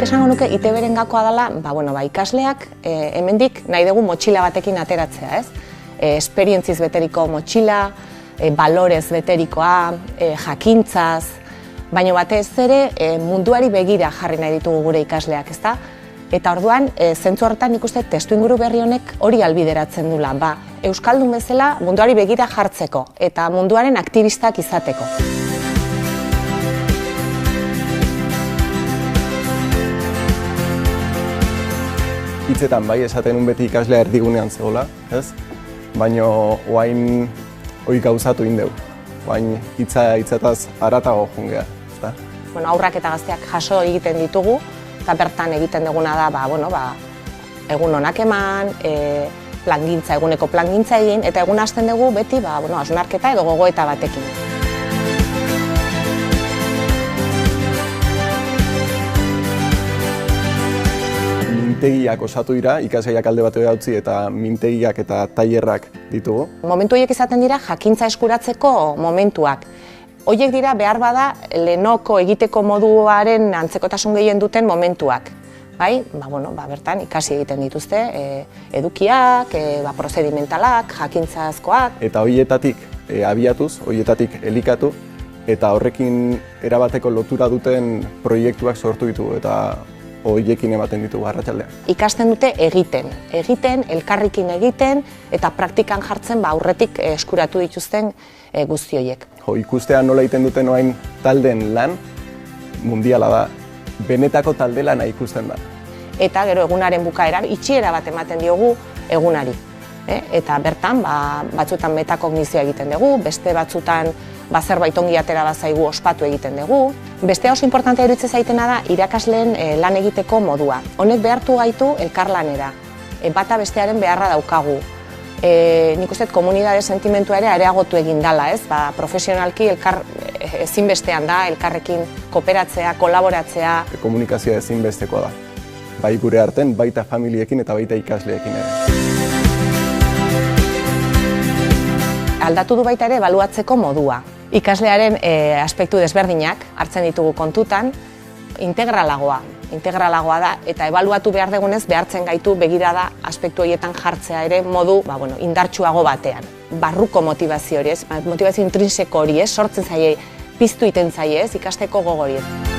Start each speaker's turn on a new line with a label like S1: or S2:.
S1: Nik esango nuke ITB-ren gakoa dela, ikasleak hemendik nahi dugu motxila batekin ateratzea, ez? Esperientziz beteriko motxila, balorez beterikoa, jakintzaz, baina batez ere munduari begira jarri nahi ditugu gure ikasleak, ezta? Eta orduan, zentzu horretan nik uste testuinguru berri honek hori ahalbideratzen dula, euskaldun bezala munduari begira jartzeko eta munduaren aktivistak izateko.
S2: Hitzetan bai esaten un beti ikaslea erdigunean zegoela, ez? Baina oain hori gauzatu indeu. Oain hitzetaz haratago jungea, ezta?
S1: Aurrak eta gazteak jaso egiten ditugu, eta bertan egiten duguna da, egun onak eman, eguneko plangintza egin, eta egun hasten dugu beti, hausnarketa edo gogoeta batekin.
S2: Mintegiak osatu dira, ikasgaiak alde batera utzi eta mintegiak eta tailerrak ditugu.
S1: Momentu horiek izaten dira jakintza eskuratzeko momentuak. Horiek dira behar bada lehenoko egiteko moduaren antzekotasun gehien duten momentuak. Bertan ikasi egiten dituzte edukiak, prozedimentalak, jakintzazkoak.
S2: Eta horietatik abiatuz, horietatik elikatu, eta horrekin erabateko lotura duten proiektuak sortu ditugu eta horiekin ematen ditugu arratsaldean.
S1: Ikasten dute egiten, elkarrekin egiten eta praktikan jartzen aurretik eskuratu dituzten guzti horiek.
S2: Ikustea nola egiten duten orain taldeen lan mundiala da, benetako talde lana ikusten da.
S1: Eta gero egunaren bukaeran itxiera bat ematen diogu egunari. Eta bertan batzutan metakognizioa egiten dugu, beste batzutan zerbait ongi atera bazaigu ospatu egiten dugu. Beste oso importantea iruditzen zaitena da irakasleen lan egiteko modua. Honek behartu gaitu elkarlanera, bata bestearen beharra daukagu. Nik uste komunitate sentimentua ere areagotu egin dela, ez? Profesionalki ezinbestean da, elkarrekin kooperatzea, kolaboratzea.
S2: Komunikazioa ezinbestekoa da. Bai gure arten, baita familiekin eta baita ikasleekin ere.
S1: Aldatu du baita ere ebaluatzeko modua. Ikaslearen aspektu desberdinak hartzen ditugu kontutan, integralagoa da eta ebaluatu behar dugunez behartzen gaitu begirada aspektu horietan jartzea ere modu indartsuago batean. Barruko motivazio hori, motivazio intrinseko hori, sortzen zaie, piztu iten zaie, ikasteko gogo hori.